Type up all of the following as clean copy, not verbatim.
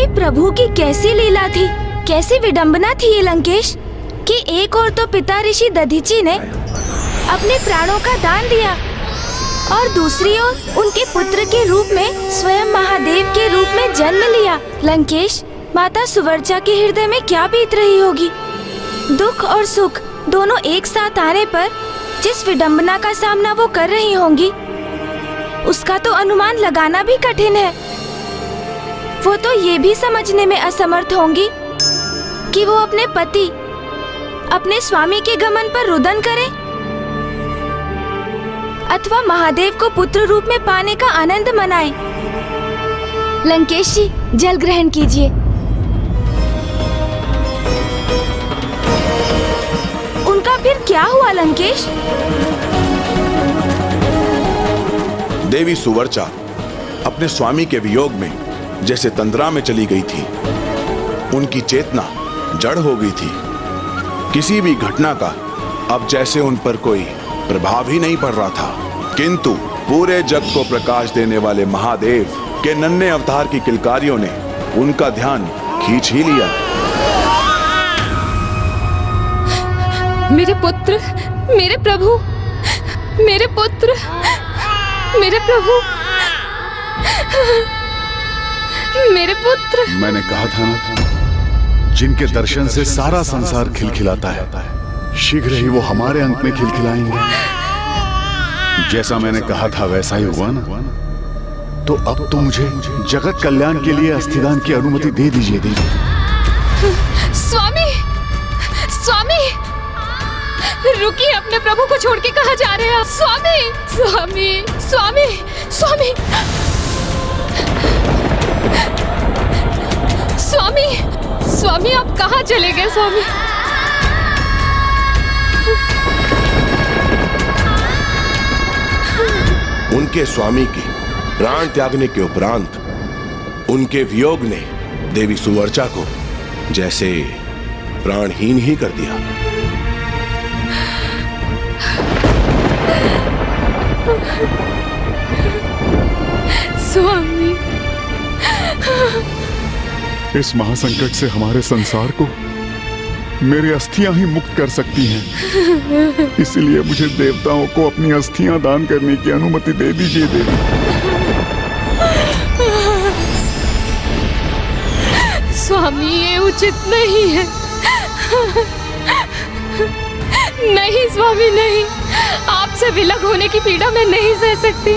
ये प्रभु की कैसी लीला थी, कैसी विडंबना थी ये लंकेश, कि एक और तो पिता ऋषि दधीचि ने अपने प्राणों का दान दिया और दूसरी ओर उनके पुत्र के रूप में स्वयं महादेव के रूप में जन्म लिया। लंकेश, माता सुवर्चा के हृदय में क्या बीत रही होगी। दुख और सुख दोनों एक साथ आने पर जिस विडंबना का सामना वो कर रही होंगी, उसका तो अनुमान लगाना भी कठिन है। वो तो ये भी समझने में असमर्थ होंगी कि वो अपने पति, अपने स्वामी के गमन पर रुदन करे अथवा महादेव को पुत्र रूप में पाने का आनंद मनाए। लंकेश जी, जल ग्रहण कीजिए। उनका फिर क्या हुआ लंकेश? देवी सुवर्चा अपने स्वामी के वियोग में जैसे तंद्रा में चली गई थी। उनकी चेतना जड़ हो गई थी। किसी भी घटना का अब जैसे उन पर कोई प्रभाव ही नहीं पड़ रहा था। किंतु पूरे जग को प्रकाश देने वाले महादेव के नन्हे अवतार की किलकारियों ने उनका ध्यान खींच ही लिया। मेरे पुत्र, मेरे प्रभु, मेरे पुत्र, मेरे प्रभु, मेरे पुत्र। मैंने कहा था ना, जिनके दर्शन से सारा संसार खिलखिलाता है, शीघ्र ही वो हमारे अंक में खिलखिलाएंगे। जैसा मैंने कहा था वैसा ही हुआ ना। तो अब तो मुझे जगत कल्याण के लिए अस्थिदान की अनुमति दे दीजिए। स्वामी, स्वामी, रुकिए, अपने प्रभु को छोड़ के कहाँ जा रहे हैं आप? स्वामी, स्वामी, स्वामी, स्वामी, स्वामी, स्वामी, आप कहाँ चले गए स्वामी? उनके स्वामी के प्राण त्यागने के उपरांत उनके वियोग ने देवी सुवर्चा को जैसे प्राणहीन ही कर दिया। स्वामी, इस महासंकट से हमारे संसार को मेरी अस्थियां ही मुक्त कर सकती हैं। इसलिए मुझे देवताओं को अपनी अस्थियां दान करने की अनुमति दे दीजिए देवी। स्वामी, ये उचित नहीं है। नहीं स्वामी, नहीं, आपसे विलग होने की पीड़ा मैं नहीं सह सकती।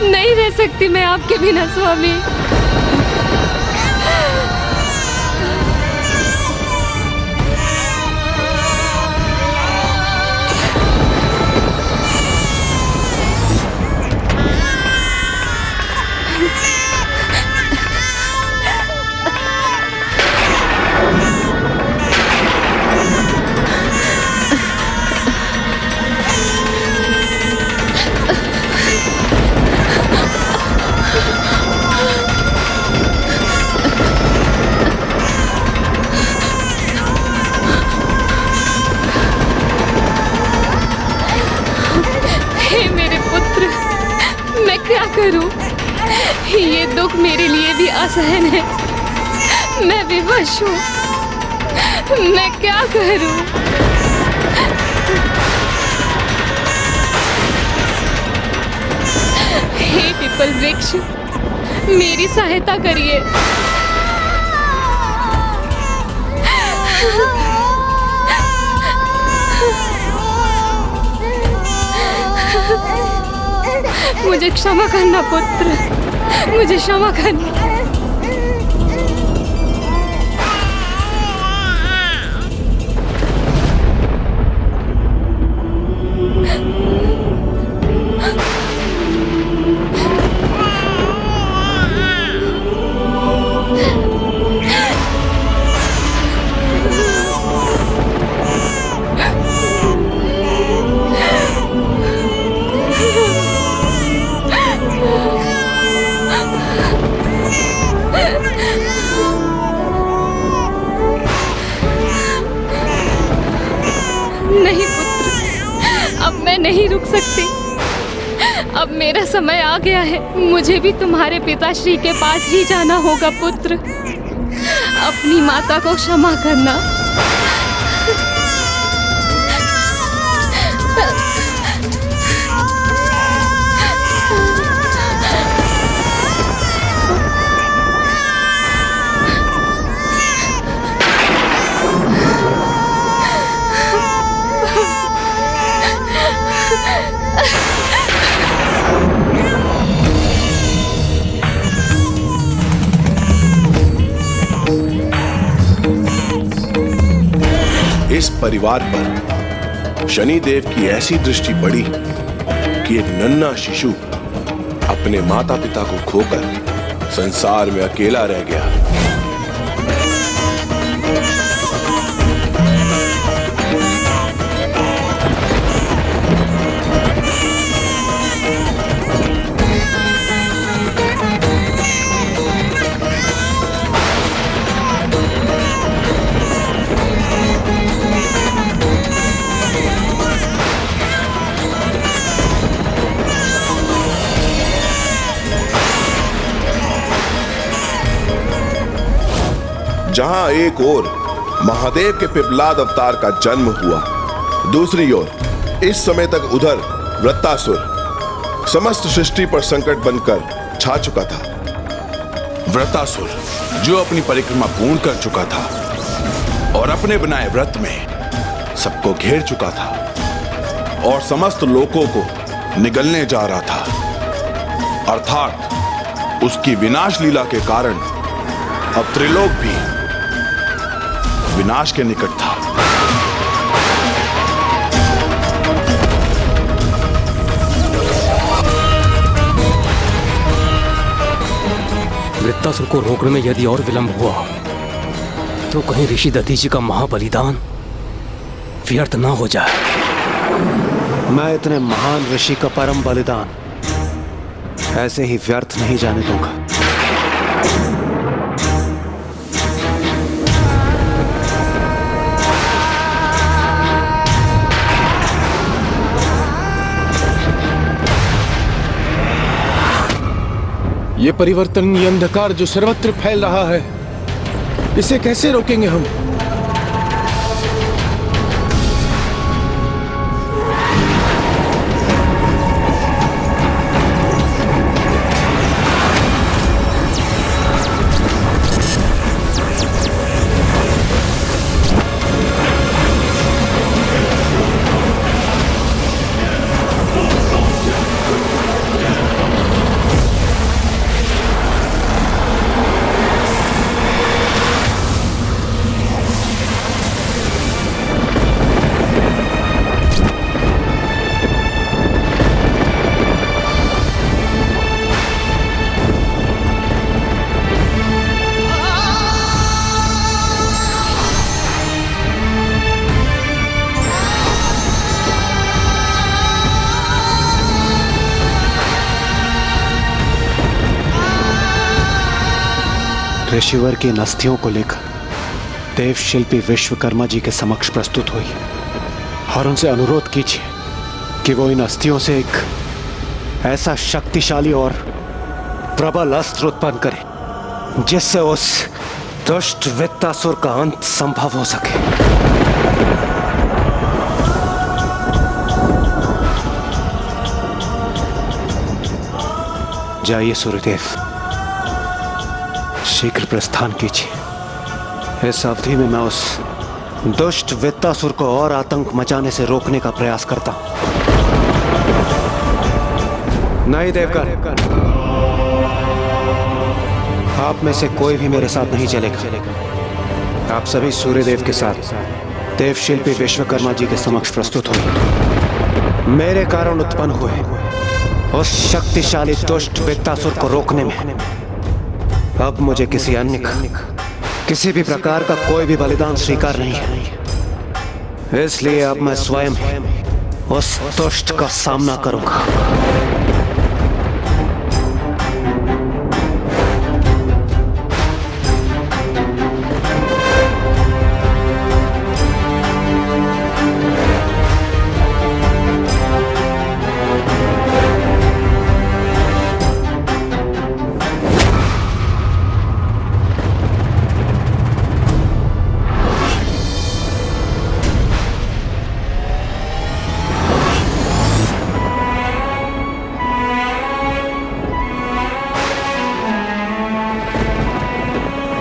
नहीं रह सकती मैं आपके बिना स्वामी। करूं? ये दुख मेरे लिए भी असहन है। मैं विवश हूं। मैं क्या करूं? हे पीपल वृक्ष, मेरी सहायता करिए। मुझे क्षमा करना पुत्र, मुझे क्षमा करना। नहीं पुत्र, अब मैं नहीं रुक सकती। अब मेरा समय आ गया है। मुझे भी तुम्हारे पिताश्री के पास ही जाना होगा पुत्र। अपनी माता को क्षमा करना। इस परिवार पर शनिदेव की ऐसी दृष्टि पड़ी कि एक नन्हा शिशु अपने माता पिता को खोकर संसार में अकेला रह गया। जहां एक ओर महादेव के पिपलाद अवतार का जन्म हुआ, दूसरी ओर इस समय तक उधर वृत्तासुर समस्त सृष्टि पर संकट बनकर छा चुका था। वृत्तासुर जो अपनी परिक्रमा पूर्ण कर चुका था और अपने बनाए व्रत में सबको घेर चुका था और समस्त लोकों को निगलने जा रहा था। अर्थात उसकी विनाश लीला के कारण अब त्रिलोक भी विनाश के निकट था। वृत्तासुर को रोकने में यदि और विलंब हुआ तो कहीं ऋषि दधीचि का महाबलिदान व्यर्थ ना हो जाए। मैं इतने महान ऋषि का परम बलिदान ऐसे ही व्यर्थ नहीं जाने दूंगा। ये परिवर्तन, ये अंधकार जो सर्वत्र फैल रहा है, इसे कैसे रोकेंगे हम? ऋषिवर की इन अस्थियों को लेकर देव शिल्पी विश्वकर्मा जी के समक्ष प्रस्तुत हुई और उनसे अनुरोध कीजिए कि वो इन अस्थियों से एक ऐसा शक्तिशाली और प्रबल अस्त्र उत्पन्न करे जिससे उस दुष्ट वृत्तासुर का अंत संभव हो सके। जाइए सूर्यदेव, शीघ्र प्रस्थान कीजिए। इस अवधि में मैं उस दुष्ट वृत्तासुर को और आतंक मचाने से रोकने का प्रयास करता हूं। नहीं देवकर, आप में से कोई भी मेरे साथ नहीं चलेगा। आप सभी सूर्यदेव के साथ देव शिल्पी विश्वकर्मा जी के समक्ष प्रस्तुत हुए। मेरे कारण उत्पन्न हुए उस शक्तिशाली दुष्ट वृत्तासुर को रोकने में अब मुझे किसी अन्य का, किसी भी प्रकार का कोई भी बलिदान स्वीकार नहीं है। इसलिए अब मैं स्वयं उस दुष्ट का सामना करूंगा।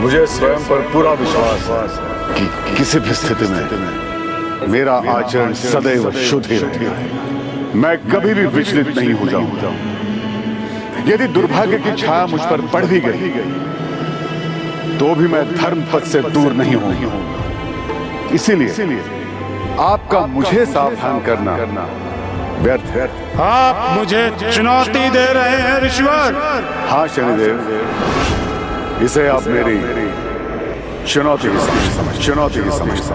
मुझे स्वयं पर पूरा विश्वास है कि किसी भी स्थिति में मेरा आचरण सदैव शुद्ध ही रहेगा। मैं कभी भी विचलित नहीं हो जाऊंगा। यदि दुर्भाग्य की छाया मुझ पर पड़ भी गई तो भी मैं धर्म पथ से दूर नहीं होऊंगा। इसीलिए आपका मुझे सावधान करना व्यर्थ है। आप मुझे चुनौती दे रहे हैं ऋषिवर? हाँ शनिदेव, इसे आप मेरी चुनौती की समझता।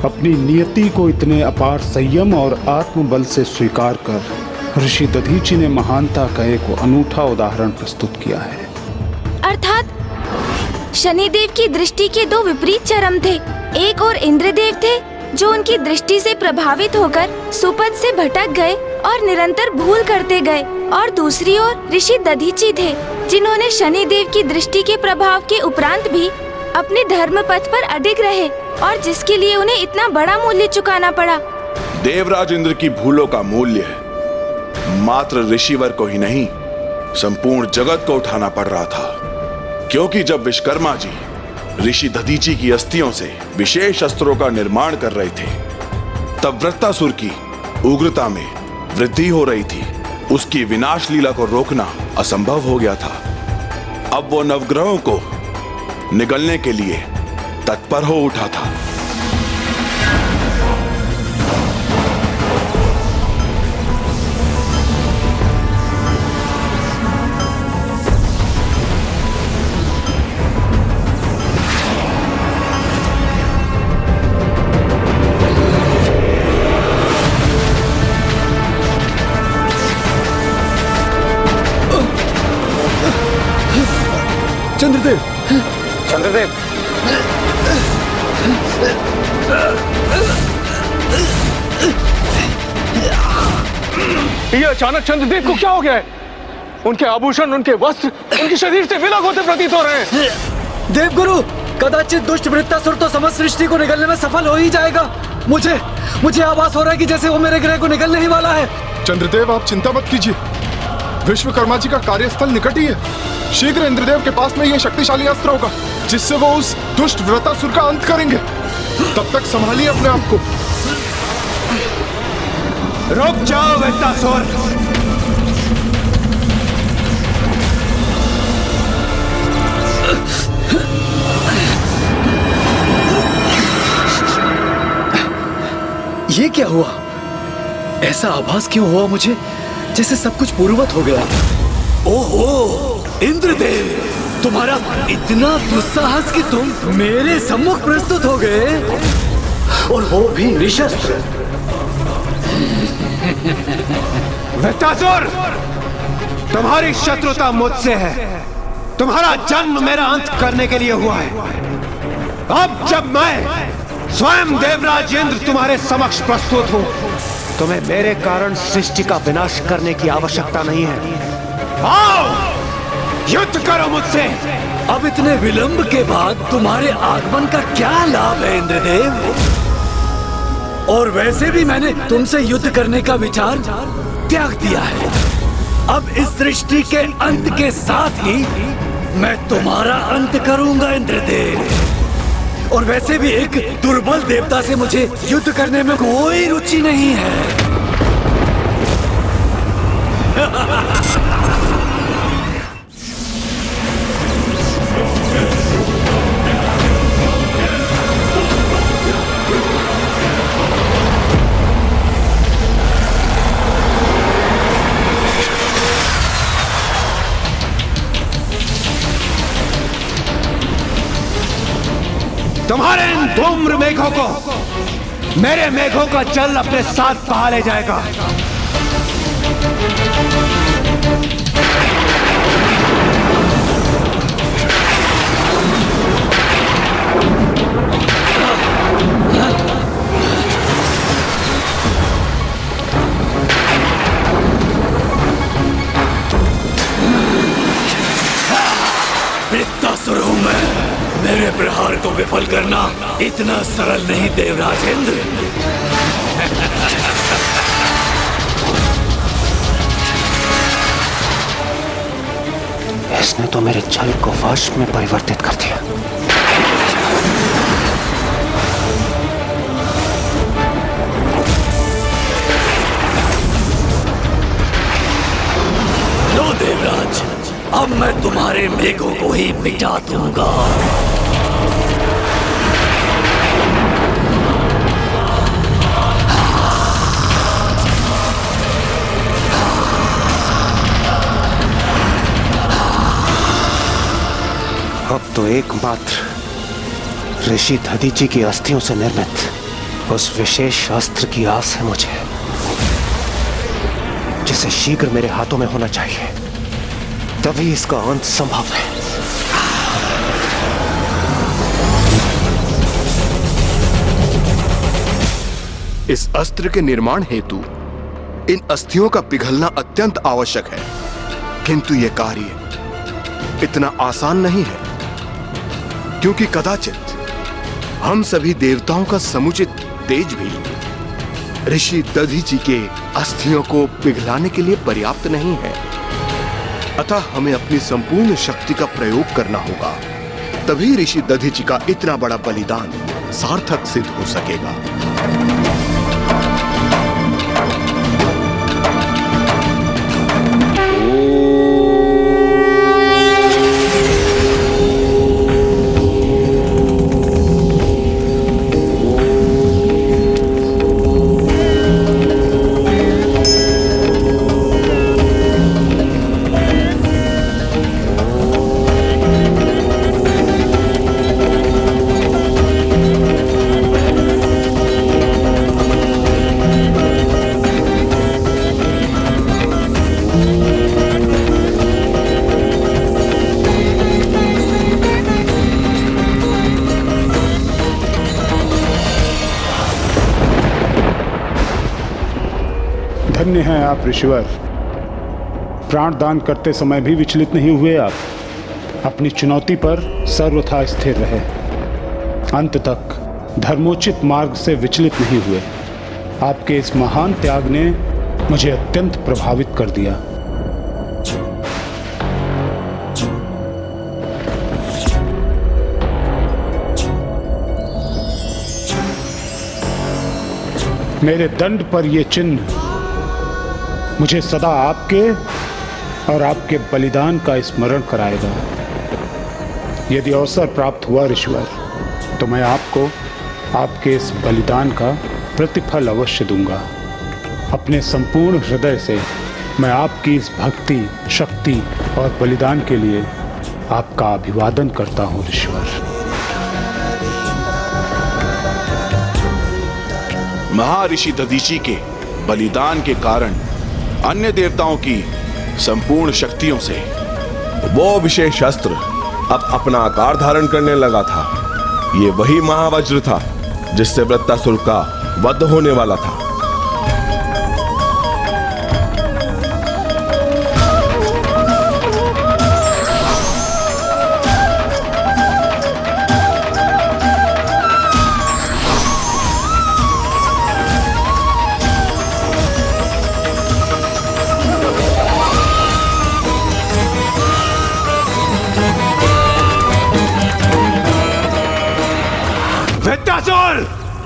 अपनी नियति को इतने अपार संयम और आत्मबल से स्वीकार कर ऋषि दधीचि ने महानता का एक अनूठा उदाहरण प्रस्तुत किया है। अर्थात शनिदेव की दृष्टि के दो विपरीत चरम थे। एक और इंद्रदेव थे जो उनकी दृष्टि से प्रभावित होकर सुपथ से भटक गए और निरंतर भूल करते गए, और दूसरी ओर ऋषि दधीचि थे जिन्होंने शनिदेव की दृष्टि के प्रभाव के उपरांत भी अपने धर्म पथ पर अडिग रहे और जिसके लिए उन्हें इतना बड़ा मूल्य चुकाना पड़ा। देवराज इंद्र की भूलों का मूल्य मात्र ऋषिवर को ही नहीं, संपूर्ण जगत को उठाना पड़ रहा था, क्योंकि जब विश्वकर्मा जी ऋषि दधीचि की अस्थियों से विशेष अस्त्रों का निर्माण कर रहे थे, तब वृत्तासुर की उग्रता में वृद्धि हो रही थी। उसकी विनाश लीला को रोकना असंभव हो गया था। अब वो नवग्रहों को निगलने के लिए तत्पर हो उठा था। चंद्रदेव, ये अचानक चंद्रदेव को क्या हो गया है? उनके आभूषण, उनके वस्त्र, उनके शरीर से विलग होते प्रतीत हो रहे हैं। देवगुरु, कदाचित दुष्ट वृत्तासुर तो समस्त सृष्टि को निगलने में सफल हो ही जाएगा। मुझे आभास हो रहा है कि जैसे वो मेरे ग्रह को निगलने ही वाला है। चंद्रदेव, आप चिंता मत कीजिए, विश्वकर्मा जी का कार्यस्थल निकट ही है। शीघ्र इंद्रदेव के पास में यह शक्तिशाली अस्त्र होगा जिससे वो उस दुष्ट वृत्तासुर का अंत करेंगे। तब तक संभालिए अपने आप को। रुक जाओ वृत्तासुर। ये क्या हुआ? ऐसा आभास क्यों हुआ मुझे जैसे सब कुछ पूर्ववत हो गया? ओहो इंद्रदेव, तुम्हारा इतना दुस्साहस कि तुम मेरे सम्मुख प्रस्तुत हो गए, और वो भी निशस्त्र। वृत्तासुर, तुम्हारी शत्रुता मुझसे है। तुम्हारा जन्म मेरा अंत करने के लिए हुआ है। अब जब मैं स्वयं देवराज इंद्र तुम्हारे समक्ष प्रस्तुत हूं, तुम्हें मेरे कारण सृष्टि का विनाश करने की आवश्यकता नहीं है। आओ, युद्ध करो मुझसे। अब इतने विलंब के बाद तुम्हारे आगमन का क्या लाभ है इंद्रदेव? और वैसे भी मैंने तुमसे युद्ध करने का विचार त्याग दिया है। अब इस सृष्टि के अंत के साथ ही मैं तुम्हारा अंत करूंगा इंद्रदेव। और वैसे भी एक दुर्बल देवता से मुझे युद्ध करने में कोई रुचि नहीं है। तुम्हारे इन धूम्र मेघों को मेरे मेघों का जल अपने साथ बहा ले जाएगा। वृत्तासुर हूं मैं। मेरे प्रहार को विफल करना इतना सरल नहीं देवराज इंद्र। इसने तो मेरे छल को वश में परिवर्तित कर दिया। लो देवराज, अब मैं तुम्हारे मेघों को ही मिटा दूंगा। अब तो एकमात्र ऋषि दधीचि की अस्थियों से निर्मित उस विशेष अस्त्र की आस है मुझे, जिसे शीघ्र मेरे हाथों में होना चाहिए, तभी इसका अंत संभव है। इस अस्त्र के निर्माण हेतु इन अस्थियों का पिघलना अत्यंत आवश्यक है, किंतु यह कार्य इतना आसान नहीं है, क्योंकि कदाचित हम सभी देवताओं का समुचित तेज भी ऋषि दधीचि के अस्थियों को पिघलाने के लिए पर्याप्त नहीं है। अतः हमें अपनी संपूर्ण शक्ति का प्रयोग करना होगा, तभी ऋषि दधीचि का इतना बड़ा बलिदान सार्थक सिद्ध हो सकेगा। धन्य हैं आप ऋषिवर, प्राण दान करते समय भी विचलित नहीं हुए। आप अपनी चुनौती पर सर्वथा स्थिर रहे, अंत तक धर्मोचित मार्ग से विचलित नहीं हुए। आपके इस महान त्याग ने मुझे अत्यंत प्रभावित कर दिया। मेरे दंड पर यह चिन्ह मुझे सदा आपके और आपके बलिदान का स्मरण कराएगा। यदि अवसर प्राप्त हुआ ऋषिवर, तो मैं आपको आपके इस बलिदान का प्रतिफल अवश्य दूंगा। अपने संपूर्ण हृदय से मैं आपकी इस भक्ति, शक्ति और बलिदान के लिए आपका अभिवादन करता हूँ ऋषिवर। महर्षि दधीचि के बलिदान के कारण अन्य देवताओं की संपूर्ण शक्तियों से वो विशेष अस्त्र अब अपना आकार धारण करने लगा था। ये वही महावज्र था जिससे वृत्तासुर का वध होने वाला था।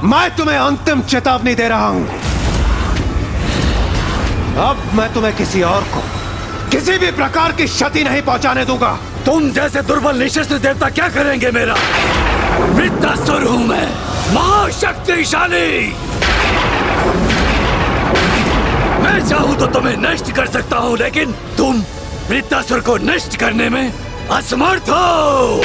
मैं तुम्हें अंतिम चेतावनी दे रहा हूं। अब मैं तुम्हें किसी और को किसी भी प्रकार की क्षति नहीं पहुंचाने दूंगा। तुम जैसे दुर्बल निशस्त्र देवता क्या करेंगे मेरा? वृत्तासुर हूं मैं, महाशक्तिशाली। मैं चाहूं तो तुम्हें नष्ट कर सकता हूं, लेकिन तुम वृत्तासुर को नष्ट करने में असमर्थ हो।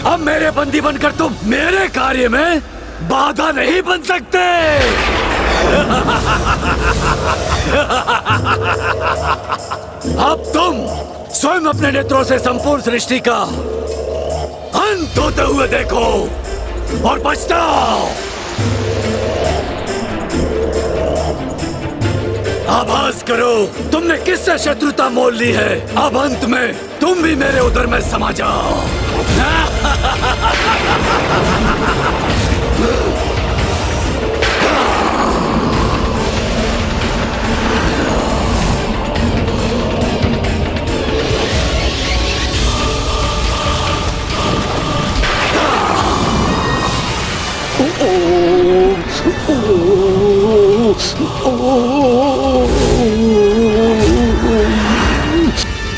अब मेरे बंदी बनकर तुम मेरे कार्य में बाधा नहीं बन सकते। अब तुम स्वयं अपने नेत्रों से संपूर्ण सृष्टि का अंत होते हुए देखो। और पछताओ। आभास करो तुमने किससे शत्रुता मोल ली है। अब अंत में तुम भी मेरे उदर में समा जाओ।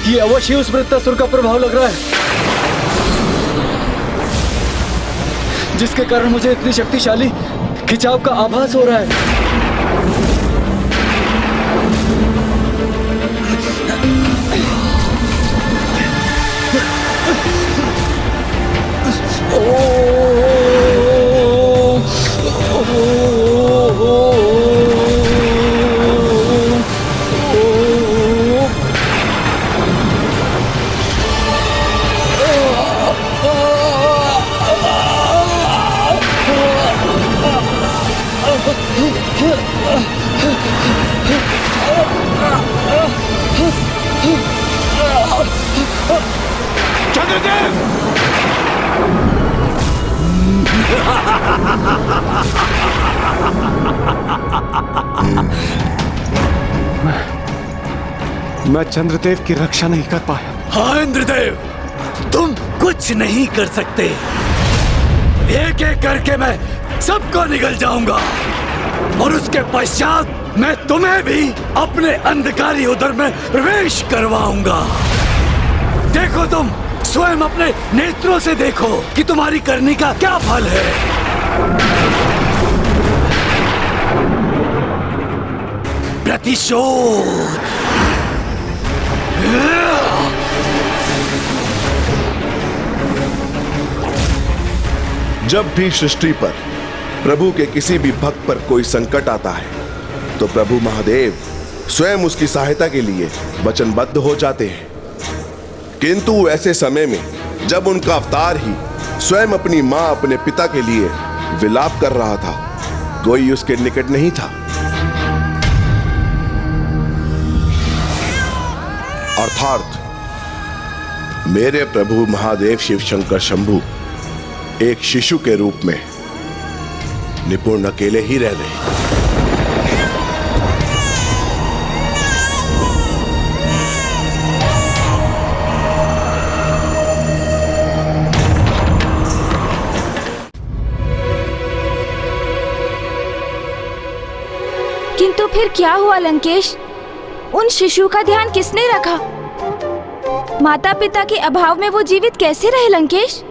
ये अवश्य उस वृत्तासुर का प्रभाव लग रहा है, जिसके कारण मुझे इतनी शक्तिशाली खिंचाव का आभास हो रहा है। मैं चंद्रदेव की रक्षा नहीं कर पाया। हाँ इंद्रदेव, तुम कुछ नहीं कर सकते। एक एक करके मैं सबको निगल जाऊंगा और उसके पश्चात मैं तुम्हें भी अपने अंधकारी उदर में प्रवेश करवाऊंगा। देखो, तुम स्वयं अपने नेत्रों से देखो कि तुम्हारी करनी का क्या फल है। प्रतिशोध। जब भी सृष्टि पर प्रभु के किसी भी भक्त पर कोई संकट आता है तो प्रभु महादेव स्वयं उसकी सहायता के लिए वचनबद्ध हो जाते हैं। किंतु ऐसे समय में जब उनका अवतार ही स्वयं अपनी मां अपने पिता के लिए विलाप कर रहा था, कोई उसके निकट नहीं था। अर्थात मेरे प्रभु महादेव शिव शंकर शंभु एक शिशु के रूप में निपुण अकेले ही रह गए। किंतु फिर क्या हुआ लंकेश? उन शिशु का ध्यान किसने रखा? माता पिता के अभाव में वो जीवित कैसे रहे लंकेश?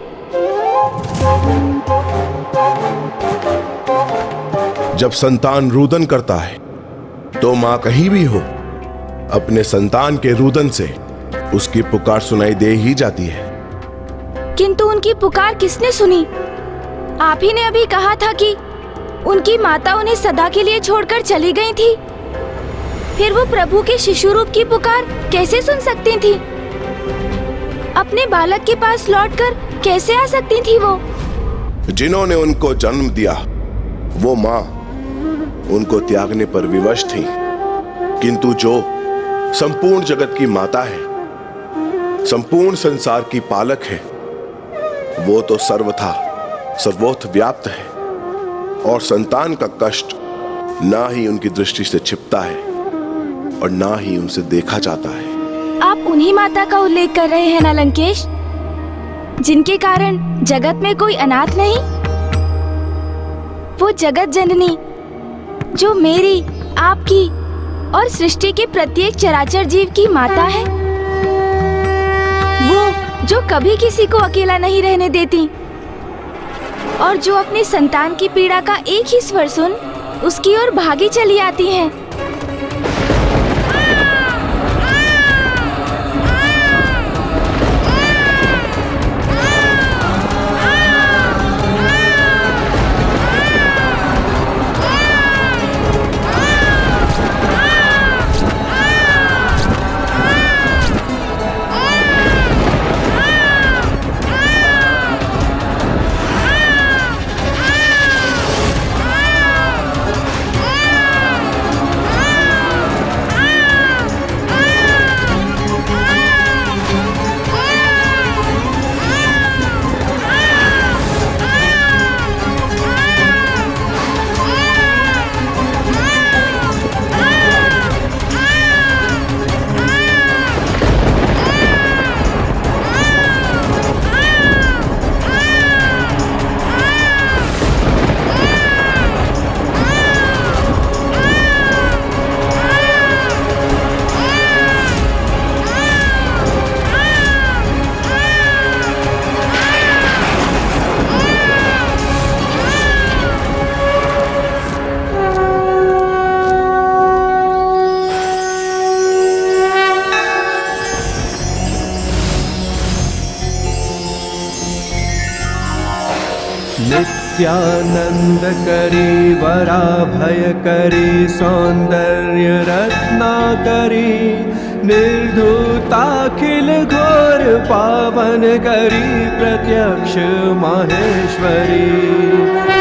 जब संतान रुदन करता है तो मां कहीं भी हो, अपने संतान के रुदन से उसकी पुकार सुनाई दे ही जाती है। किंतु उनकी पुकार किसने सुनी? आप ही ने अभी कहा था कि उनकी माता उन्हें सदा के लिए छोड़कर चली गई थी। फिर वो प्रभु के शिशु रूप की पुकार कैसे सुन सकती थी? अपने बालक के पास लौटकर कैसे आ सकती थी वो? जिन्होंने उनको जन्म दिया वो मां उनको त्यागने पर विवश थी, किंतु जो संपूर्ण जगत की माता है, संपूर्ण संसार की पालक है, वो तो सर्वथा सर्वोत्थ व्याप्त है और संतान का कष्ट ना ही उनकी दृष्टि से छिपता है और ना ही उनसे देखा जाता है। आप उन्हीं माता का उल्लेख कर रहे हैं ना लंकेश, जिनके कारण जगत में कोई अनाथ नहीं? वो जगत जननी जो मेरी, आपकी और सृष्टि के प्रत्येक चराचर जीव की माता है, वो जो कभी किसी को अकेला नहीं रहने देती और जो अपने संतान की पीड़ा का एक ही स्वर सुन उसकी ओर भागी चली आती हैं। नित्यानंद करी वराभय करी सौंदर्य रत्नाकरी निर्धूताखिल घोर पावन करी प्रत्यक्ष माहेश्वरी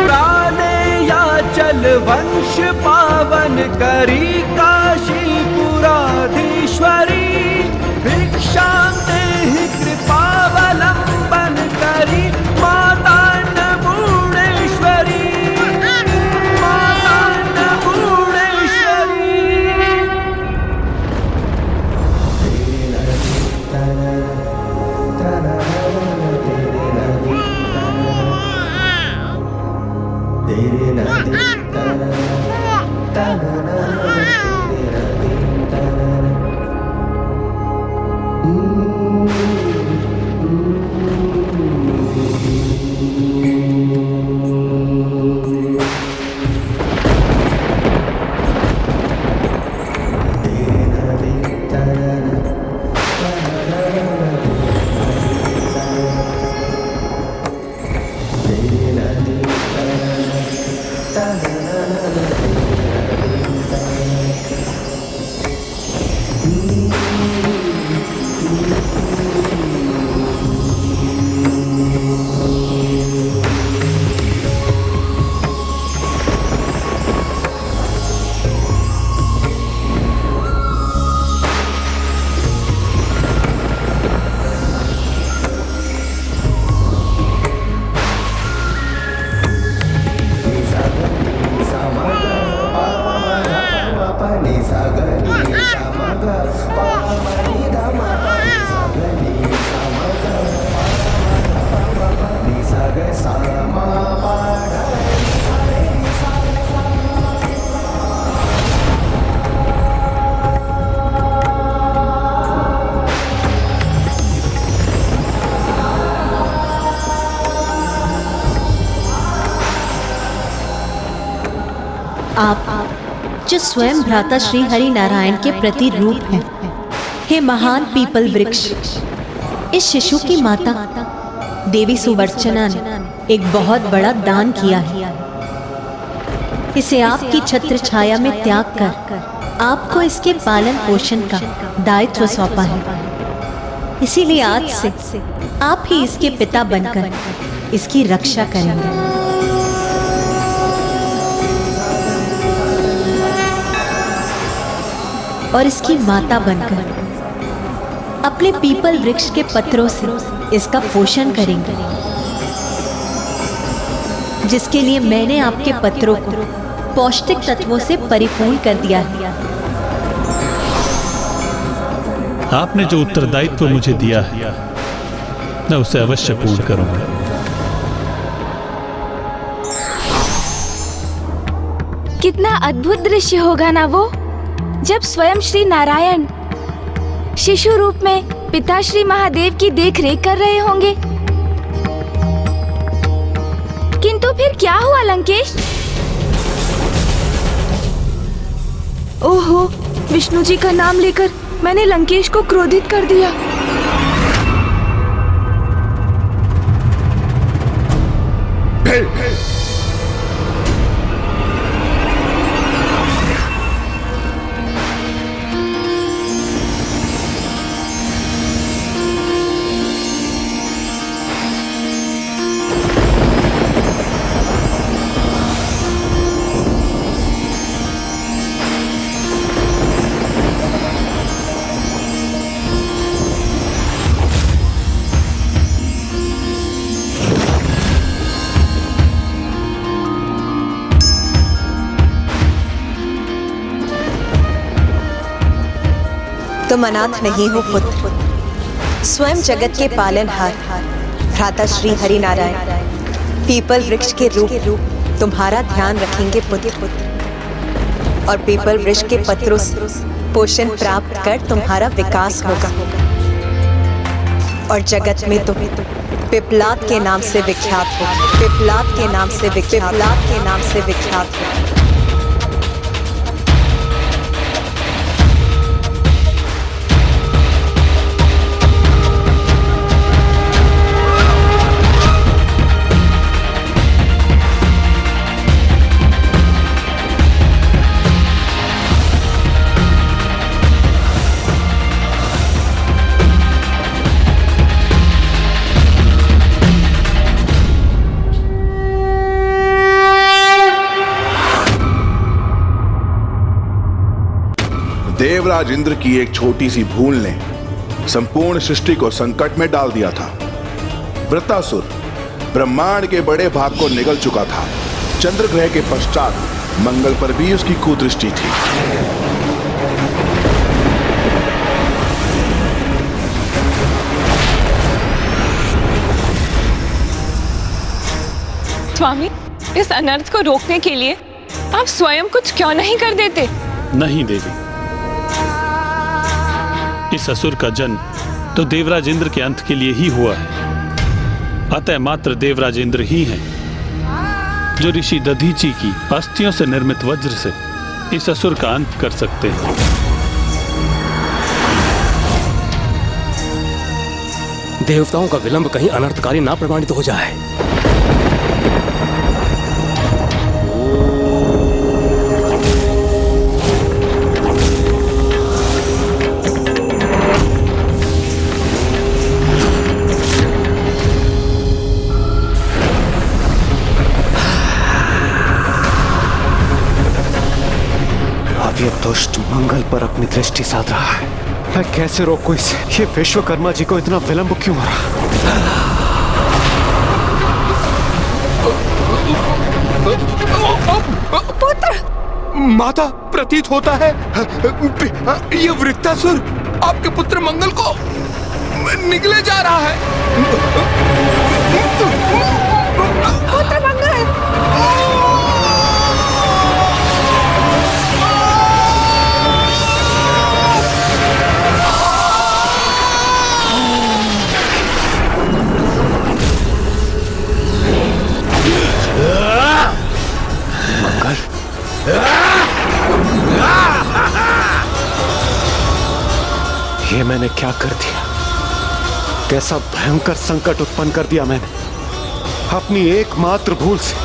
प्राणेयाचल वंश पावन करी काशीपुराधीश्वरी भिक्षां देहि कृपावलंबन करी माता अन्नपूर्णेश्वरी माता अन्नपूर्णेश्वरी। आप जो स्वयं भ्राता श्री हरि नारायण के प्रति रूप हैं, हे महान पीपल वृक्ष, इस शिशु की माता देवी सुवर्चना ने एक बहुत बड़ा दान किया है। इसे आपकी छत्र छाया में त्याग कर आपको इसके पालन पोषण का दायित्व सौंपा है। इसीलिए आज से आप ही इसके पिता बनकर इसकी रक्षा करेंगे। और इसकी माता बनकर अपने पीपल वृक्ष के पत्रों से इसका पोषण करेंगे, जिसके लिए मैंने आपके पत्रों को पौष्टिक तत्वों से परिपूर्ण कर दिया है। आपने जो उत्तरदायित्व मुझे दिया है, मैं उसे अवश्य पूर्ण करूंगा। कितना अद्भुत दृश्य होगा ना वो, जब स्वयं श्री नारायण शिशु रूप में पिताश्री महादेव की देखरेख कर रहे होंगे। किंतु फिर क्या हुआ लंकेश? ओहो, विष्णु जी का नाम लेकर मैंने लंकेश को क्रोधित कर दिया। तुम अनाथ नहीं हो पुत्र, स्वयं जगत के पालनहार भ्राता श्री हरि नारायण पीपल वृक्ष के रूप तुम्हारा ध्यान रखेंगे पुत्र, और पीपल वृक्ष के पत्रों से पोषण प्राप्त कर तुम्हारा विकास होगा, और जगत में तुम पिपलाद के नाम से विख्यात हो, पिपलाद के नाम से विख्यात हो। देवराज इंद्र की एक छोटी सी भूल ने संपूर्ण सृष्टि को संकट में डाल दिया था। वृत्तासुर ब्रह्मांड के बड़े भाग को निगल चुका था। चंद्र ग्रह के पश्चात मंगल पर भी उसकी कुदृष्टि थी। स्वामी, इस अनर्थ को रोकने के लिए आप स्वयं कुछ क्यों नहीं कर देते? नहीं देवी, इस असुर का जन्म तो देवराज इंद्र के अंत के लिए ही हुआ है। अतः मात्र देवराज इंद्र ही हैं जो ऋषि दधीचि की अस्थियों से निर्मित वज्र से इस असुर का अंत कर सकते हैं। देवताओं का विलंब कहीं अनर्थकारी ना प्रमाणित हो जाए। ये दुष्ट मंगल पर अपनी दृष्टि साध रहा है। मैं कैसे रोकूं इसे? ये विश्वकर्मा जी को इतना विलंब क्यों हो रहा? पुत्र! माता, प्रतीत होता है ये वृत्तासुर आपके पुत्र मंगल को निगले जा रहा है। पुत्र मंगल! ये मैंने क्या कर दिया? कैसा भयंकर संकट उत्पन्न कर दिया मैंने अपनी एकमात्र भूल से।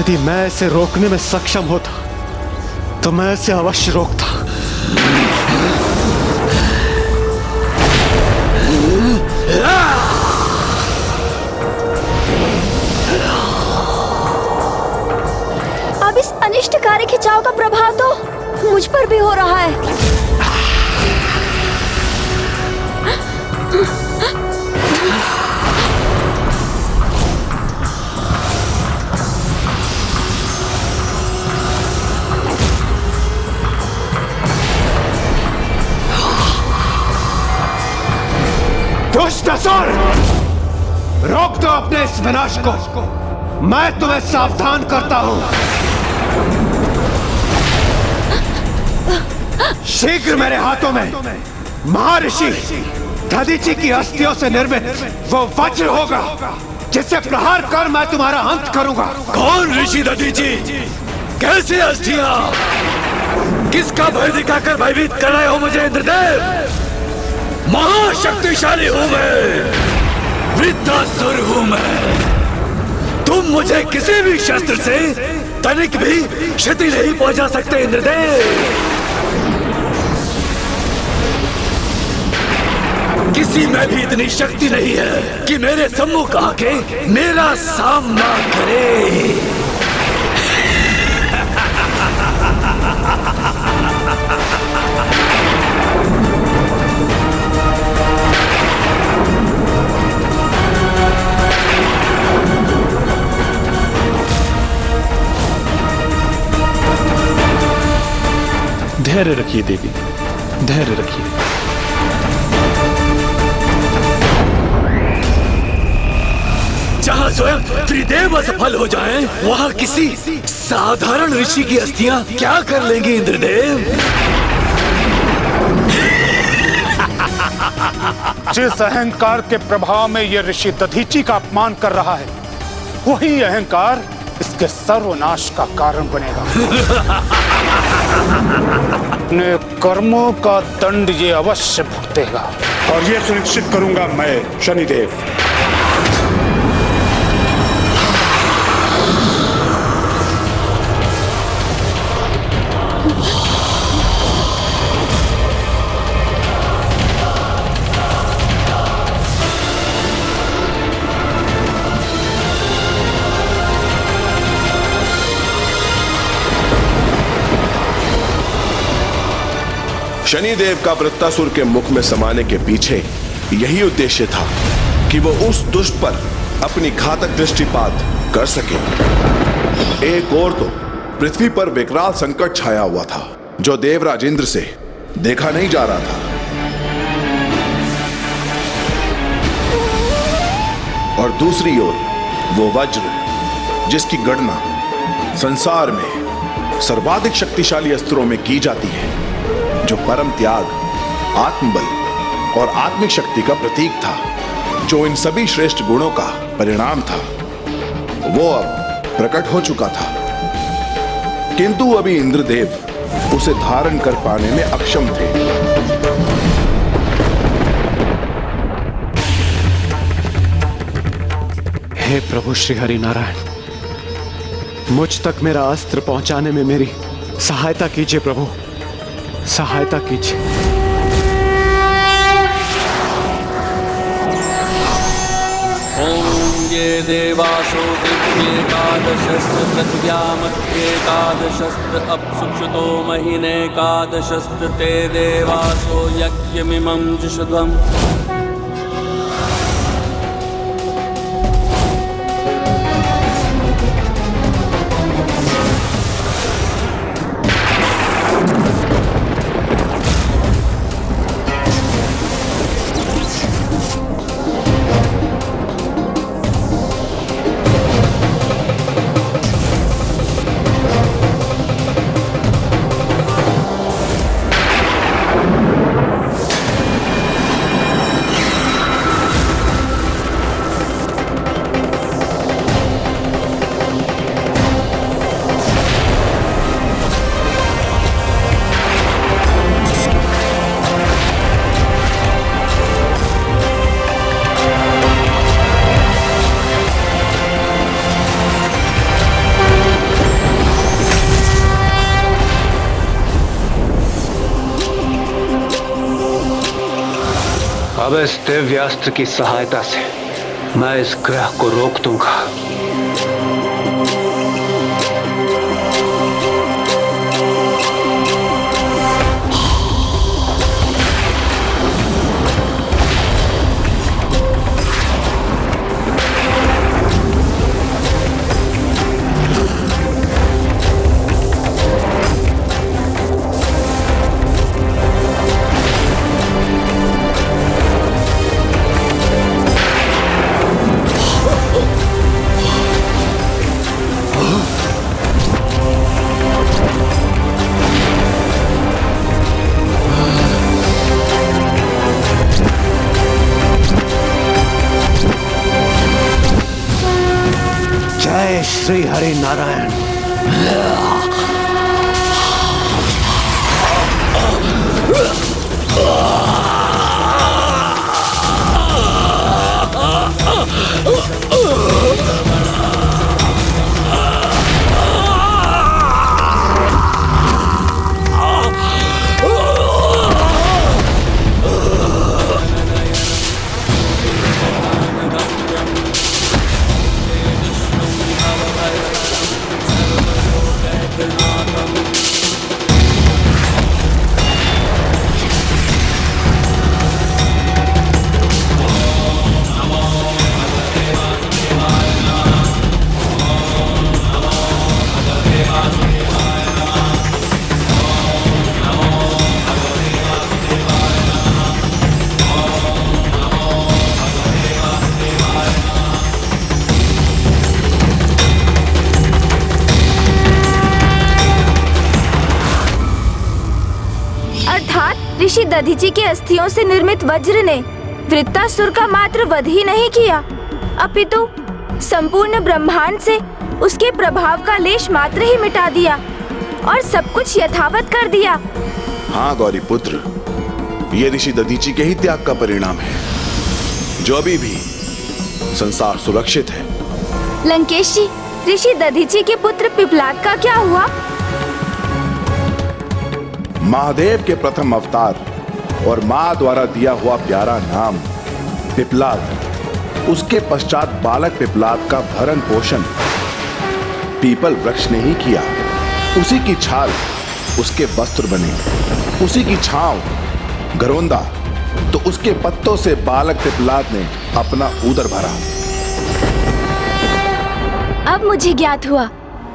यदि मैं इसे रोकने में सक्षम होता तो मैं इसे अवश्य रोकता। अब इस अनिष्टकारी खिंचाव का प्रभाव तो मुझ पर भी हो रहा है। दुष्ट असुर, रोक दो अपने इस विनाश को। मैं तुम्हें सावधान करता हूं। शीघ्र मेरे हाथों में महर्षि दधीचि की अस्थियों से निर्मित वो वज्र होगा जिससे प्रहार कर मैं तुम्हारा अंत करूंगा। कौन ऋषि दधीचि? कैसे अस्थियां? किसका भय दिखाकर भयभीत कर रहे हो मुझे इंद्रदेव? महाशक्तिशाली हूं मैं, वृत्तासुर हूं मैं। तुम मुझे किसी भी शस्त्र से तनिक भी क्षति नहीं पहुंचा सकते इंद्रदेव। किसी में भी इतनी शक्ति नहीं है कि मेरे सम्मुख आके मेरा सामना करे। धैर्य रखिए देवी, धैर्य रखिए। जहाँ स्वयं त्रिदेव असफल हो जाएं, वहाँ किसी साधारण ऋषि की अस्थियां क्या कर लेंगी इंद्रदेव? जिस अहंकार के प्रभाव में ये ऋषि दधीचि का अपमान कर रहा है, वही अहंकार इसके सर्वनाश का कारण बनेगा। अपने कर्मों का दंड ये अवश्य भुगतेगा। और ये सुनिश्चित करूंगा मैं, शनिदेव। शनिदेव का वृत्तासुर के मुख में समाने के पीछे यही उद्देश्य था कि वो उस दुष्ट पर अपनी घातक दृष्टिपात कर सके। एक और तो पृथ्वी पर विकराल संकट छाया हुआ था जो देवराज इंद्र से देखा नहीं जा रहा था। और दूसरी ओर वो वज्र जिसकी गणना संसार में सर्वाधिक शक्तिशाली अस्त्रों में की जाती है, जो परम त्याग, आत्मबल और आत्मिक शक्ति का प्रतीक था, जो इन सभी श्रेष्ठ गुणों का परिणाम था, वो अब प्रकट हो चुका था। किंतु अभी इंद्रदेव उसे धारण कर पाने में अक्षम थे। हे प्रभु श्री हरि नारायण, मुझ तक मेरा अस्त्र पहुंचाने में मेरी सहायता कीजिए प्रभु, सहायता कीजिए। ये देवासो दिव्येकादशस्त्र पृथिव्यामध्येकादशस्त्र अप्सुक्षुतो महिनेकादशस्त्र ते देवासो यज्ञमिमं जुषध्वम्। अब इस दिव्यास्त्र की सहायता से मैं इस ग्रह को रोक दूंगा। जय श्री हरि नारायण। ऋषि दधीचि के अस्थियों से निर्मित वज्र ने वृत्तासुर का मात्र वध ही नहीं किया, अपितु संपूर्ण ब्रह्मांड से उसके प्रभाव का लेश मात्र ही मिटा दिया और सब कुछ यथावत कर दिया। हाँ गौरी पुत्र, ये ऋषि दधीचि के ही त्याग का परिणाम है, जो अभी भी संसार सुरक्षित है। लंकेश जी, ऋषि दधीचि के पुत्र पिप्लाद का क्या हुआ? महादेव के प्रथम अवतार और माँ द्वारा दिया हुआ प्यारा नाम पिप्लाद, उसके पश्चात बालक पिप्लाद का भरण पोषण पीपल वृक्ष ने ही किया। उसी की छाल उसके वस्त्र बने, उसी की छांव गरोंदा, तो उसके पत्तों से बालक पिपलाद ने अपना उदर भरा। अब मुझे ज्ञात हुआ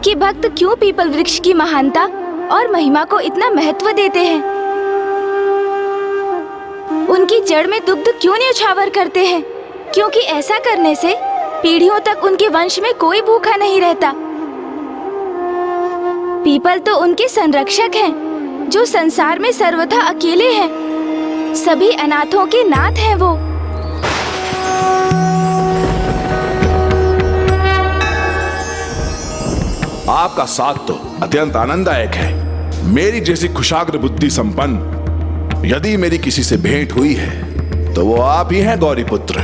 कि भक्त क्यों पीपल वृक्ष की महानता और महिमा को इतना महत्व देते हैं। उनकी जड़ में दुग्ध क्यों न्यौछावर करते हैं, क्योंकि ऐसा करने से पीढ़ियों तक उनके वंश में कोई भूखा नहीं रहता। पीपल तो उनके संरक्षक हैं, जो संसार में सर्वथा अकेले हैं। सभी अनाथों के नाथ हैं वो। आपका साथ तो अत्यंत आनंददायक है। मेरी जैसी कुशाग्र बुद्धि संपन्न यदि मेरी किसी से भेंट हुई है तो वो आप ही हैं गौरी पुत्र।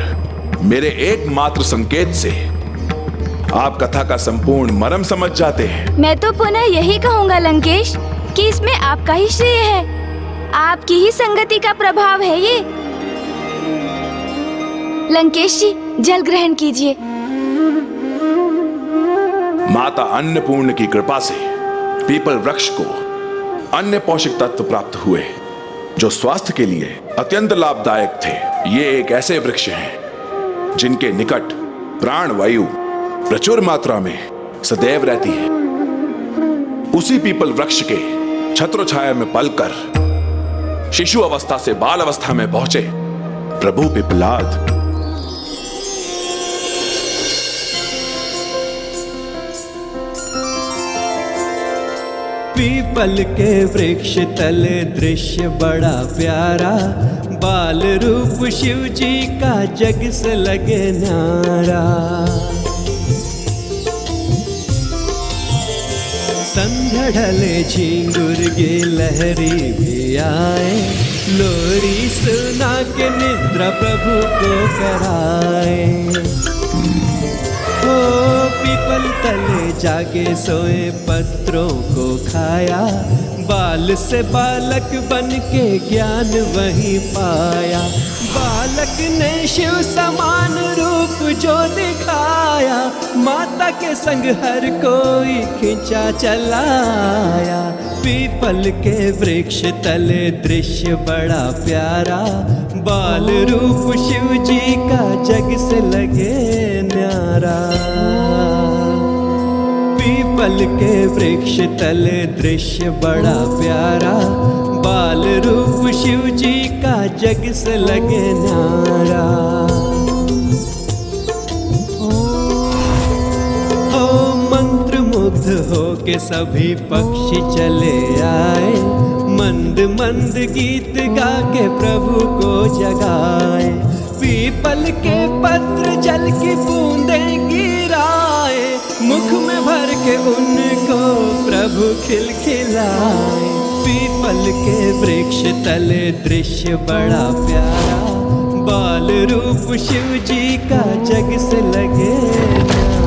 मेरे एकमात्र संकेत से आप कथा का संपूर्ण मर्म समझ जाते हैं। मैं तो पुनः यही कहूँगा लंकेश कि इसमें आपका ही श्रेय है। आपकी ही संगति का प्रभाव है ये। लंकेश जी, जल ग्रहण कीजिए। माता अन्नपूर्ण की कृपा से पीपल वृक्ष को अन्य पोषक तत्व प्राप्त हुए जो स्वास्थ्य के लिए अत्यंत लाभदायक थे। ये एक ऐसे वृक्ष हैं जिनके निकट प्राण वायु प्रचुर मात्रा में सदैव रहती है। उसी पीपल वृक्ष के छत्र छाया में पलकर शिशु अवस्था से बाल अवस्था में पहुंचे प्रभु पिपलाद। पीपल के वृक्ष तले दृश्य बड़ा प्यारा, बाल रूप शिव जी का जग से लगे न्यारा। संध्या ढले झिंगुर गे लहरी भी आए, लोरी सुना के निद्रा प्रभु को कराए। ओ पीपल तले जागे सोए पत्रों को खाया, बाल से बालक बन के ज्ञान वही पाया। बालक ने शिव समान रूप जो दिखाया, माता के संग हर कोई खिंचा चलाया। पीपल के वृक्ष तले दृश्य बड़ा प्यारा, बाल रूप शिव जी का जग से लगे न्यारा। पीपल के वृक्ष तले दृश्य बड़ा प्यारा, बाल रूप शिव जी का जग से लगे न्यारा। ओ मंत्र मुग्ध हो के सभी पक्षी चले आए, मंद मंद गीत गा के प्रभु को जगाए। पीपल के पत्र जल की बूंदें गिराए, मुख में भर के उनको प्रभु खिलखिलाए। पीपल के वृक्ष तले दृश्य बड़ा प्यारा, बाल रूप शिव जी का जग से लगे न्यारा।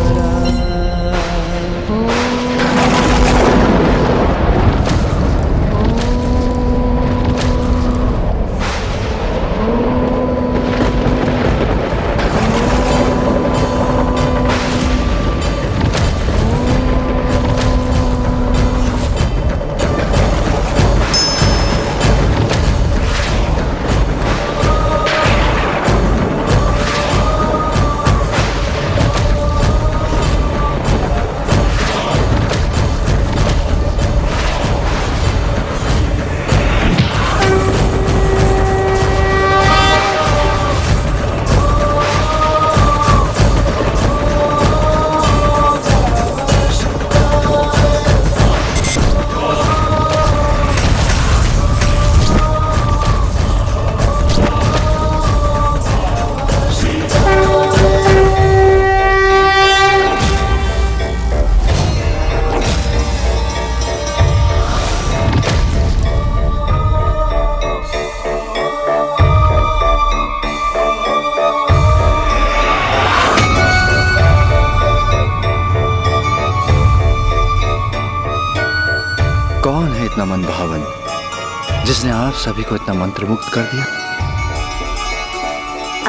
जिसने आप सभी को इतना मंत्रमुग्ध कर दिया।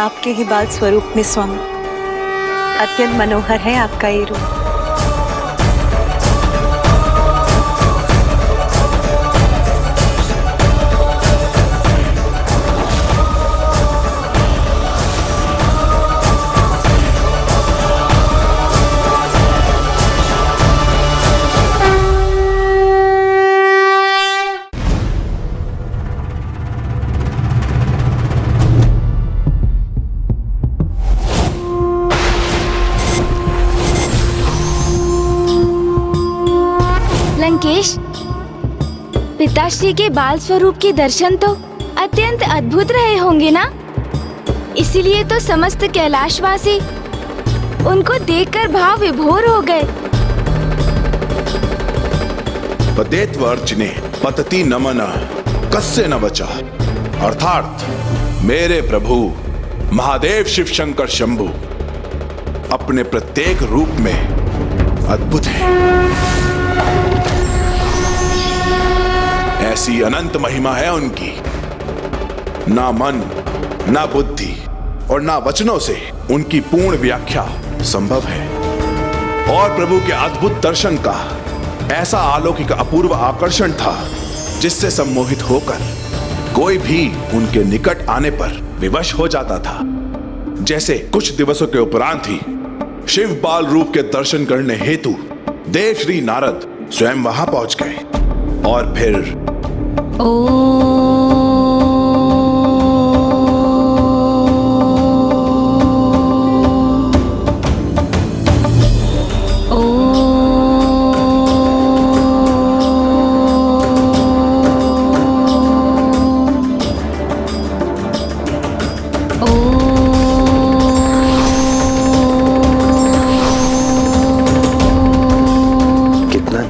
आपके ही बाल स्वरूप में स्वामी, अत्यंत मनोहर है आपका ये रूप। लंकेश, पिताश्री के बाल स्वरूप के दर्शन तो अत्यंत अद्भुत रहे होंगे ना? इसीलिए तो समस्त कैलाशवासी उनको देखकर भाव विभोर हो गए। पदेत्वर्चने पतति नमन कस्य न बचा, अर्थात मेरे प्रभु महादेव शिव शंकर शंभु अपने प्रत्येक रूप में अद्भुत है। ऐसी अनंत महिमा है उनकी, ना मन, ना बुद्धि और ना वचनों से उनकी पूर्ण व्याख्या संभव है। और प्रभु के अद्भुत दर्शन का ऐसा अलौकिक अपूर्व आकर्षण था जिससे सम्मोहित होकर कोई भी उनके निकट आने पर विवश हो जाता था। जैसे कुछ दिवसों के उपरांत ही शिव बाल रूप के दर्शन करने हेतु देव श्री नारद स्वयं वहां पहुंच गए और फिर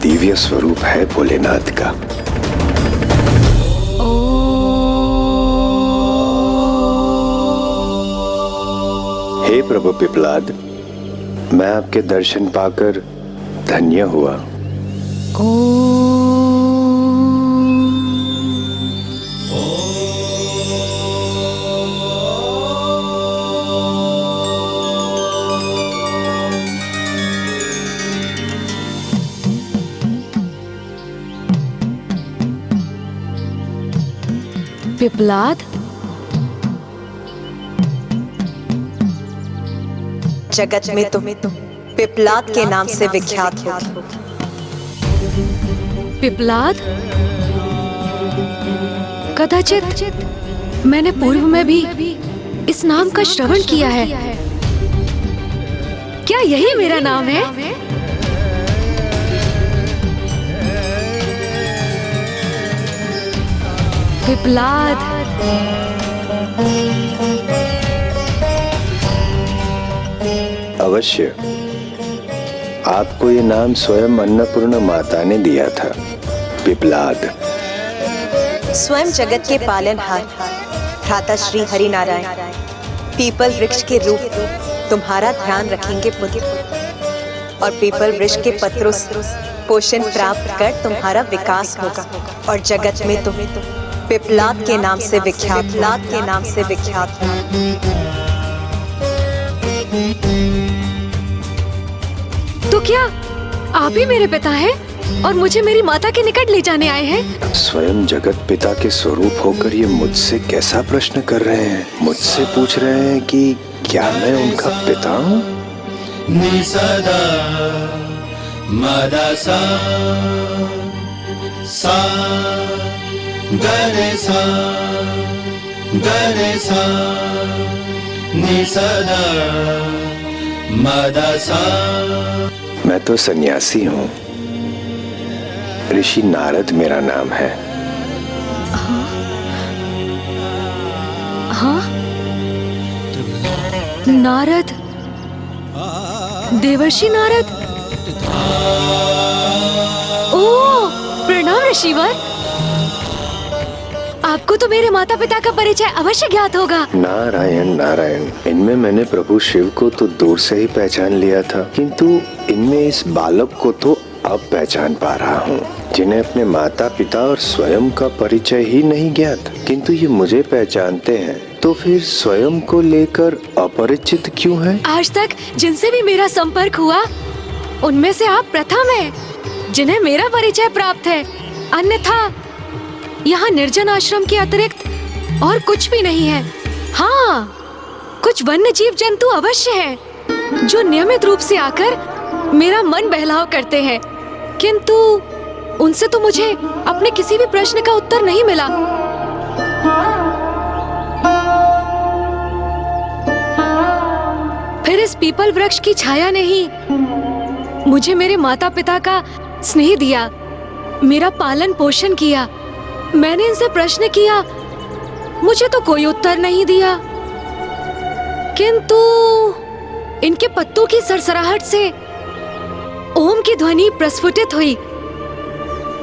दिव्य स्वरूप है भोलेनाथ का। हे प्रभु पिपलाद, मैं आपके दर्शन पाकर धन्य हुआ। पिपलाद, जगत में तुम पिपलाद के नाम से विख्यात हो। पिपलाद, कदाचित मैंने पूर्व में भी इस नाम का श्रवण किया है। क्या यही मेरा नाम है? पिपलाद, अवश्य, आपको ये नाम स्वयं अन्नपूर्ण माता ने दिया था, पिपलाद। स्वयं जगत के पालनहार भ्राता श्री हरि नारायण पीपल वृक्ष के रूप तुम्हारा ध्यान रखेंगे पुत्र, और पीपल वृक्ष के पत्रों से पोषण प्राप्त कर तुम्हारा विकास होगा, और जगत में तुम पिपलाद के नाम से विख्यात, पिपलाद के नाम से विख्यात। तो क्या आप ही मेरे पिता हैं और मुझे मेरी माता के निकट ले जाने आए हैं? स्वयं जगत पिता के स्वरूप होकर ये मुझसे कैसा प्रश्न कर रहे हैं? मुझसे पूछ रहे हैं कि क्या मैं उनका पिता हूँ? निसदा मदसा सा गरे सा निसदा मदसा। मैं तो सन्यासी हूँ, ऋषि नारद मेरा नाम है। हाँ? नारद, देवर्षि नारद। ओह, प्रणाम ऋषिवर। आपको तो मेरे माता पिता का परिचय अवश्य ज्ञात होगा। नारायण नारायण, इनमें मैंने प्रभु शिव को तो दूर से ही पहचान लिया था, किंतु इनमें इस बालक को तो अब पहचान पा रहा हूँ, जिन्हें अपने माता पिता और स्वयं का परिचय ही नहीं ज्ञात, किंतु ये मुझे पहचानते हैं, तो फिर स्वयं को लेकर अपरिचित क्यों हैं? आज तक जिनसे भी मेरा संपर्क हुआ, उनमें से आप प्रथम हैं जिन्हें मेरा परिचय प्राप्त है। अन्यथा यहाँ निर्जन आश्रम के अतिरिक्त और कुछ भी नहीं है। हाँ, कुछ वन्य जीव जंतु अवश्य हैं, जो नियमित रूप से आकर मेरा मन बहलाव करते हैं, किंतु उनसे तो मुझे अपने किसी भी प्रश्न का उत्तर नहीं मिला। फिर इस पीपल वृक्ष की छाया ने ही मुझे मेरे माता पिता का स्नेह दिया, मेरा पालन पोषण किया। मैंने इनसे प्रश्न किया, मुझे तो कोई उत्तर नहीं दिया। किंतु इनके पत्तों की सरसराहट से ओम की ध्वनि प्रस्फुटित हुई।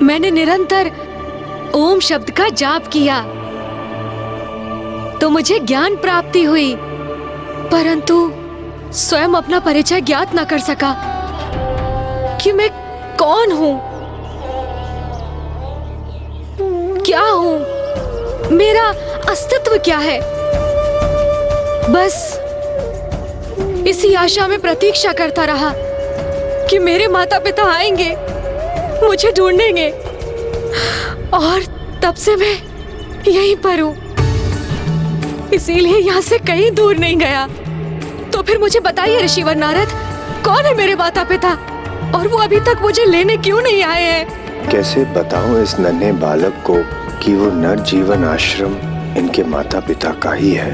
मैंने निरंतर ओम शब्द का जाप किया तो मुझे ज्ञान प्राप्ति हुई, परंतु स्वयं अपना परिचय ज्ञात न कर सका कि मैं कौन हूं, क्या हूं, मेरा अस्तित्व क्या है। बस इसी आशा में प्रतीक्षा करता रहा कि मेरे माता पिता आएंगे, मुझे ढूंढेंगे, और तब से मैं यहीं पर हूं, इसीलिए यहाँ से कहीं दूर नहीं गया। तो फिर मुझे बताइए ऋषिवर नारद, कौन है मेरे माता पिता और वो अभी तक मुझे लेने क्यों नहीं आए हैं? कैसे बताऊं इस नन्हे बालक को कि वो नरजीवन आश्रम इनके माता पिता का ही है।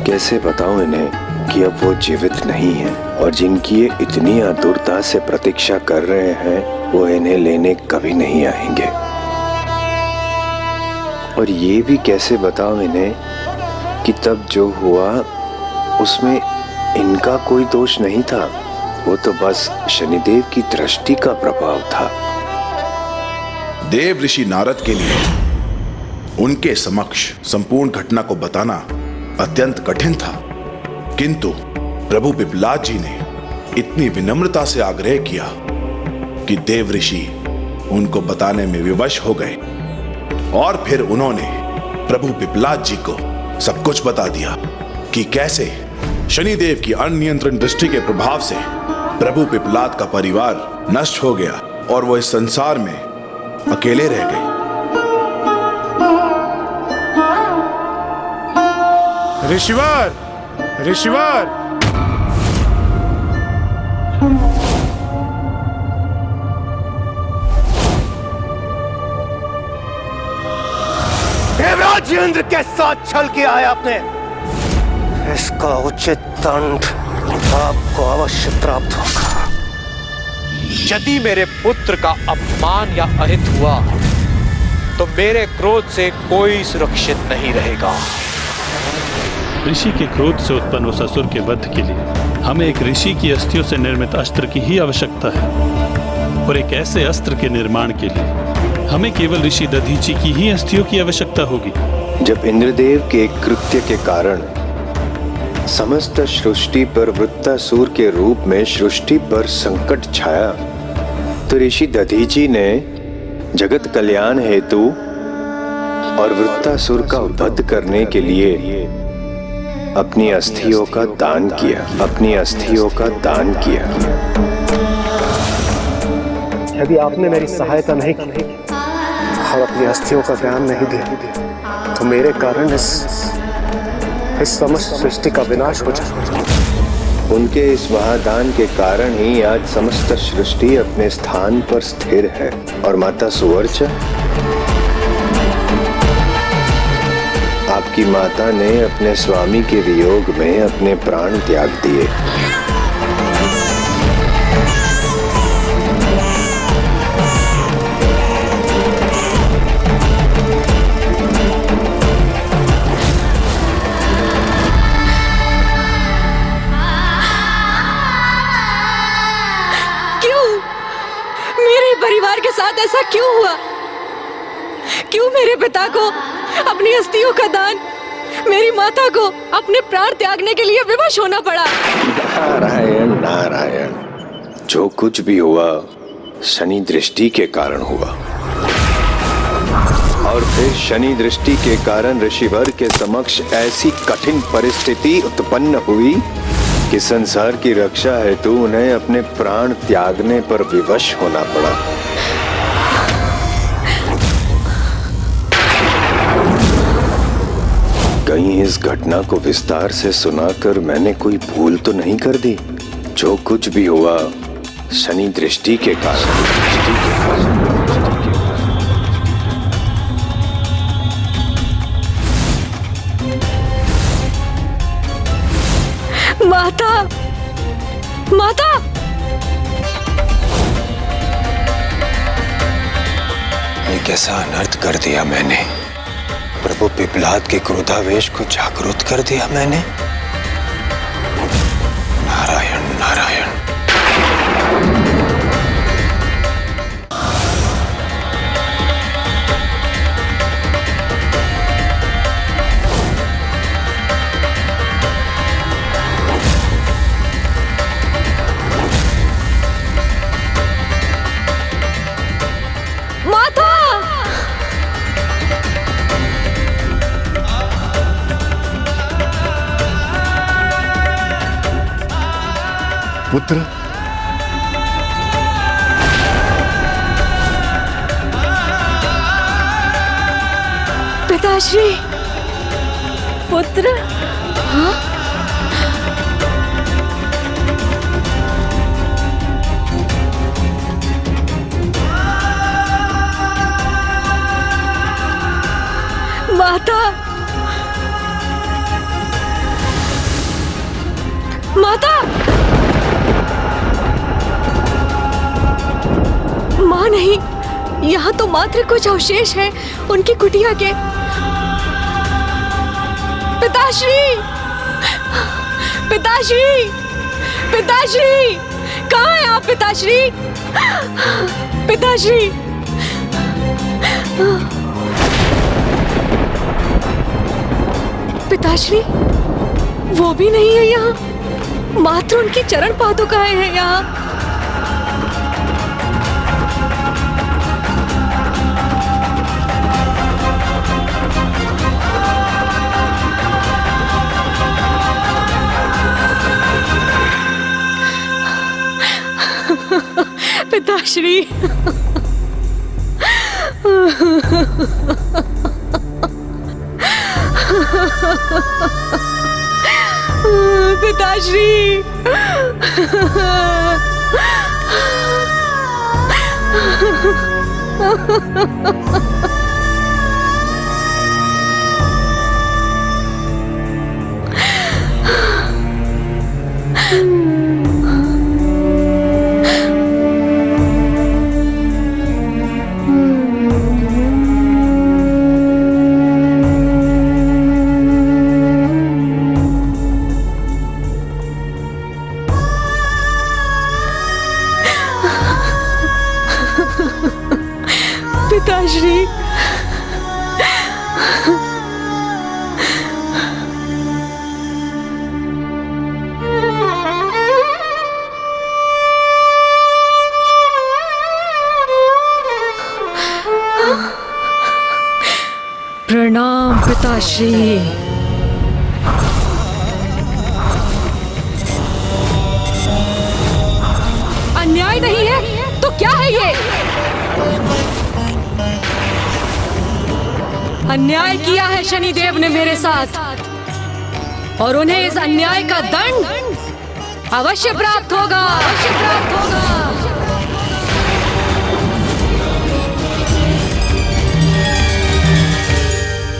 कैसे बताऊं इन्हें कि अब वो जीवित नहीं है और जिनकी ये इतनी आतुरता से प्रतीक्षा कर रहे हैं वो इन्हें लेने कभी नहीं आएंगे। और ये भी कैसे बताऊं इन्हें कि तब जो हुआ उसमें इनका कोई दोष नहीं था, वो तो बस शनिदेव की दृष्टि का प्रभाव था। देव ऋषि नारद के लिए उनके समक्ष संपूर्ण घटना को बताना अत्यंत कठिन था, किंतु प्रभु पिपलाद जी ने इतनी विनम्रता से आग्रह किया कि देव ऋषि उनको बताने में विवश हो गए और फिर उन्होंने प्रभु पिपलाद जी को सब कुछ बता दिया कि कैसे शनिदेव की अनियंत्रण दृष्टि के प्रभाव से प्रभु पिपलाद का परिवार नष्ट हो गया और वो इस संसार में अकेले रह गए। ऋषिवर, ऋषिवर, देवराज इंद्र के साथ छल किया है आपने, इसका उचित दंड आपको अवश्य प्राप्त होगा। यदि मेरे पुत्र का अपमान या अहित हुआ तो मेरे क्रोध से कोई सुरक्षित नहीं रहेगा। ऋषि के क्रोध से उत्पन्न उस असुर के वध के लिए हमें एक ऋषि की अस्थियों से निर्मित अस्त्र की ही आवश्यकता है, और एक ऐसे अस्त्र के निर्माण के लिए हमें केवल ऋषि दधीची की ही अस्थियों की आवश्यकता होगी। जब इंद्रदेव के कृत्य के कारण समस्त सृष्टि पर वृत्तासुर के रूप में सृष्टि पर संकट छाया तो ऋषि दधीची ने जगत कल्याण हेतु और वृत्तासुर का वध करने के लिए अपनी अस्थियों का दान किया, अपनी अस्थियों का दान किया। यदि आपने मेरी सहायता नहीं की और अपनी अस्थियों का दान नहीं दिया तो मेरे कारण इस समस्त सृष्टि का विनाश हो जाए। उनके इस महादान के कारण ही आज समस्त सृष्टि अपने स्थान पर स्थिर है। और माता सुवर्चा, आपकी माता ने अपने स्वामी के वियोग में अपने प्राण त्याग दिए। परिवार के साथ ऐसा क्यों हुआ? क्यों मेरे पिता को अपनी अस्थियों का दान, मेरी माता को अपने प्राण त्यागने के लिए विवश होना पड़ा? नारायण नारायण, जो कुछ भी हुआ शनि दृष्टि के कारण हुआ, और फिर शनि दृष्टि के कारण ऋषिवर के समक्ष ऐसी कठिन परिस्थिति उत्पन्न हुई कि संसार की रक्षा हेतु उन्हें अपने प्राण त्यागने पर विवश होना पड़ा। कहीं इस घटना को विस्तार से सुनाकर मैंने कोई भूल तो नहीं कर दी? जो कुछ भी हुआ शनि दृष्टि के कारण। माता, माता, कैसा अनर्थ कर दिया मैंने। प्रभु पिपलाद के क्रोधावेश को जागृत कर दिया मैंने। नारायण नारायण। माता! पुत्र, पिताश्री, पुत्र। हाँ? माता! माता! माँ नहीं, यहाँ तो मात्र कुछ अवशेष हैं उनकी कुटिया के। पिताश्री! पिताश्री! पिताश्री! कहाँ हैं आप पिताश्री? पिताश्री! पिताश्री, वो भी नहीं है यहाँ, मात्र उनकी चरण पादुकाएं हैं यहाँ। पिताश्री! पिताश्री! पिताश्री! प्रणाम पिताश्री। अन्याय नहीं है तो क्या है ये? अन्याय किया है शनिदेव ने मेरे साथ, और उन्हें इस अन्याय का दंड अवश्य प्राप्त होगा, अवश्य प्राप्त होगा।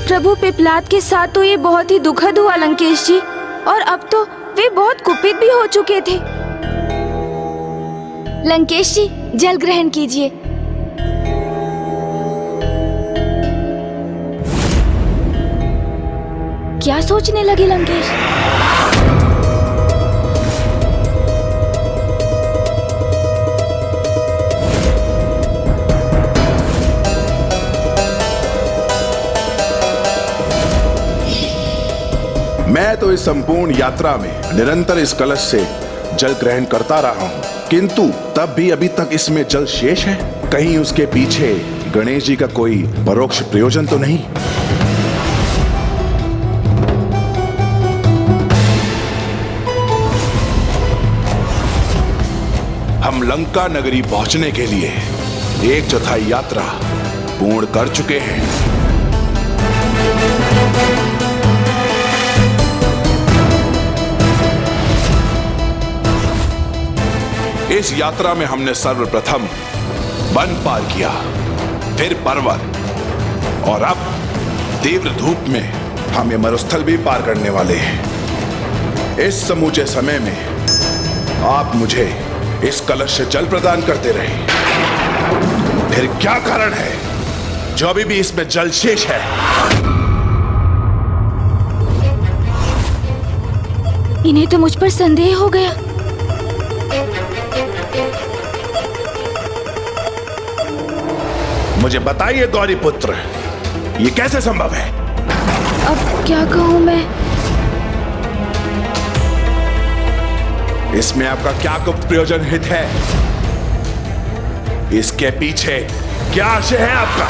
प्रभु पिपलाद के साथ तो ये बहुत ही दुखद हुआ लंकेश जी, और अब तो वे बहुत कुपित भी हो चुके थे। लंकेश जी, जल ग्रहण कीजिए। क्या सोचने लगे लंकेश? मैं तो इस संपूर्ण यात्रा में निरंतर इस कलश से जल ग्रहण करता रहा हूँ, किंतु तब भी अभी तक इसमें जल शेष है। कहीं उसके पीछे गणेश जी का कोई परोक्ष प्रयोजन तो नहीं? हम लंका नगरी पहुंचने के लिए 1/4 यात्रा पूर्ण कर चुके हैं। इस यात्रा में हमने सर्वप्रथम वन पार किया, फिर पर्वत, और अब तीव्र धूप में हम ये मरुस्थल भी पार करने वाले हैं। इस समूचे समय में आप मुझे इस कलश से जल प्रदान करते रहे, फिर क्या कारण है जो अभी भी इसमें जल शेष है, इन्हें तो मुझ पर संदेह हो गया। मुझे बताइए गौरी पुत्र, ये कैसे संभव है? अब क्या कहूं मैं? इसमें आपका क्या गुप्त प्रयोजन हित है? इसके पीछे क्या आशय है आपका?